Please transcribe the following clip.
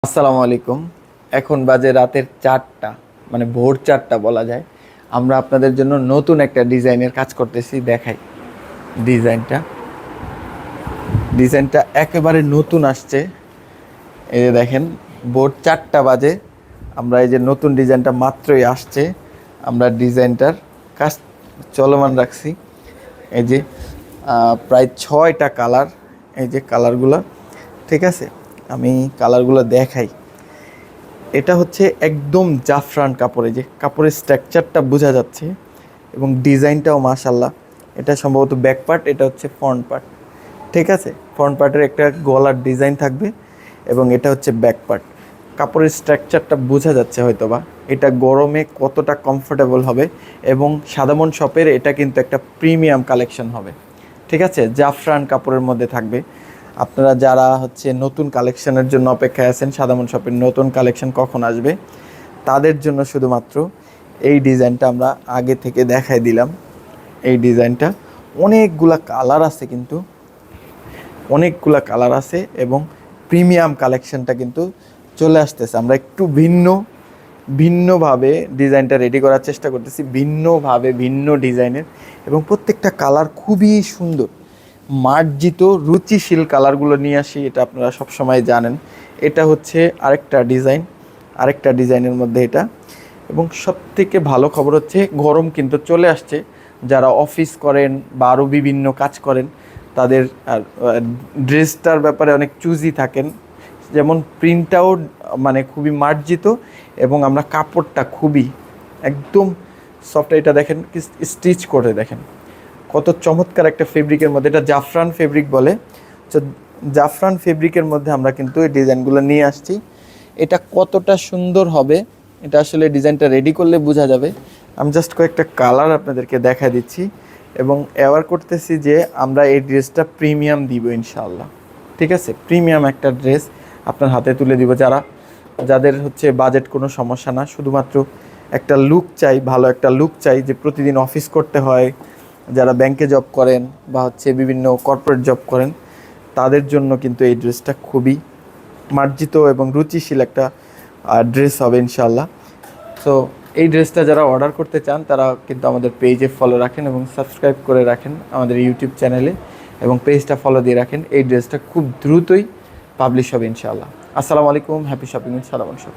আসসালামু আলাইকুম। এখন বাজে রাতের 4টা, মানে ভোর 4টা বলা যায়। আমরা আপনাদের জন্য নতুন একটা ডিজাইনের কাজ করতেছি। দেখাই ডিজাইনটা। ডিজাইনটা একেবারে নতুন আসছে। এই যে দেখেন, ভোর 4টা বাজে। আমরা এই যে নতুন ডিজাইনটা মাত্রই আসছে, আমরা ডিজাইনটার কাজ চলমান রাখছি। এই যে প্রায় 6টা কালার। এই যে কালারগুলো, ঠিক আছে, আমি কালারগুলো দেখাই। এটা হচ্ছে একদম জাফরান কাপড়ে, যে কাপড়ের স্ট্রাকচারটা বোঝা যাচ্ছে এবং ডিজাইনটাও মাশাল্লাহ। এটা সম্ভবত ব্যাক পার্ট, এটা হচ্ছে ফ্রন্ট পার্ট, ঠিক আছে। ফ্রন্ট পার্টের একটা গলার ডিজাইন থাকবে এবং এটা হচ্ছে ব্যাক পার্ট। কাপড়ের স্ট্রাকচারটা বোঝা যাচ্ছে হয়তো বা। এটা গরমে কতটা কমফোর্টেবল হবে এবং সাদামন শপের এটা কিন্তু একটা প্রিমিয়াম কালেকশন হবে, ঠিক আছে। জাফরান কাপড়ের মধ্যে থাকবে। আপনারা যারা হচ্ছে নতুন কালেকশনের জন্য অপেক্ষায় আছেন, সাদামন শপের নতুন কালেকশন কখন আসবে, তাদের জন্য শুধুমাত্র এই ডিজাইনটা আমরা আগে থেকে দেখাই দিলাম। এই ডিজাইনটা অনেকগুলা কালার আছে, কিন্তু অনেকগুলা কালার আছে এবং প্রিমিয়াম কালেকশনটা কিন্তু চলে আসতেছে। আমরা একটু ভিন্নভাবে ডিজাইনটা রেডি করার চেষ্টা করতেছি, ভিন্নভাবে ভিন্ন ডিজাইনের, এবং প্রত্যেকটা কালার খুবই সুন্দর, মার্জিত রুচিশীল কালারগুলো নিয়ে আসি। এটা আপনারা সবসময় জানেন। এটা হচ্ছে আরেকটা ডিজাইনের মধ্যে এটা। এবং সবথেকে ভালো খবর হচ্ছে গরম কিন্তু চলে আসছে। যারা অফিস করেন বা আরও বিভিন্ন কাজ করেন, তাদের ড্রেসটার ব্যাপারে অনেক চুজি থাকেন। যেমন প্রিন্টটাও মানে খুবই মার্জিত এবং আমরা কাপড়টা খুবই একদম সফট। এটা দেখেন, স্টিচ করে দেখেন কত চমৎকার একটা ফেব্রিকের মধ্যে। এটা জাফরান ফেব্রিক বলে। তো জাফরান ফেব্রিকের মধ্যে আমরা কিন্তু এই ডিজাইনগুলো নিয়ে আসছি। এটা কতটা সুন্দর হবে, এটা আসলে ডিজাইনটা রেডি করলে বোঝা যাবে। আমি জাস্ট কয়েকটা কালার আপনাদেরকে দেখা দিচ্ছি এবং অ্যাওয়ার করতেছি যে আমরা এই ড্রেসটা প্রিমিয়াম দিব ইনশাআল্লাহ, ঠিক আছে। প্রিমিয়াম একটা ড্রেস আপনার হাতে তুলে দিব। যাদের হচ্ছে বাজেট কোনো সমস্যা না, শুধুমাত্র একটা লুক চাই, ভালো একটা লুক চাই, যে প্রতিদিন অফিস করতে হয়, যারা ব্যাংকে জব করেন বা হচ্ছে বিভিন্ন কর্পোরেট জব করেন, তাদের জন্য কিন্তু এই ড্রেসটা খুবই মার্জিত এবং রুচিশীল একটা ড্রেস হবে ইনশাআল্লাহ। সো এই ড্রেসটা যারা অর্ডার করতে চান, তারা কিন্তু আমাদের পেজে ফলো রাখেন এবং সাবস্ক্রাইব করে রাখেন আমাদের ইউটিউব চ্যানেলে, এবং পেজটা ফলো দিয়ে রাখেন। এই ড্রেসটা খুব দ্রুতই পাবলিশ হবে ইনশাআল্লাহ। আসসালামু আলাইকুম, হ্যাপি শপিং উইথ সাদামন শপ।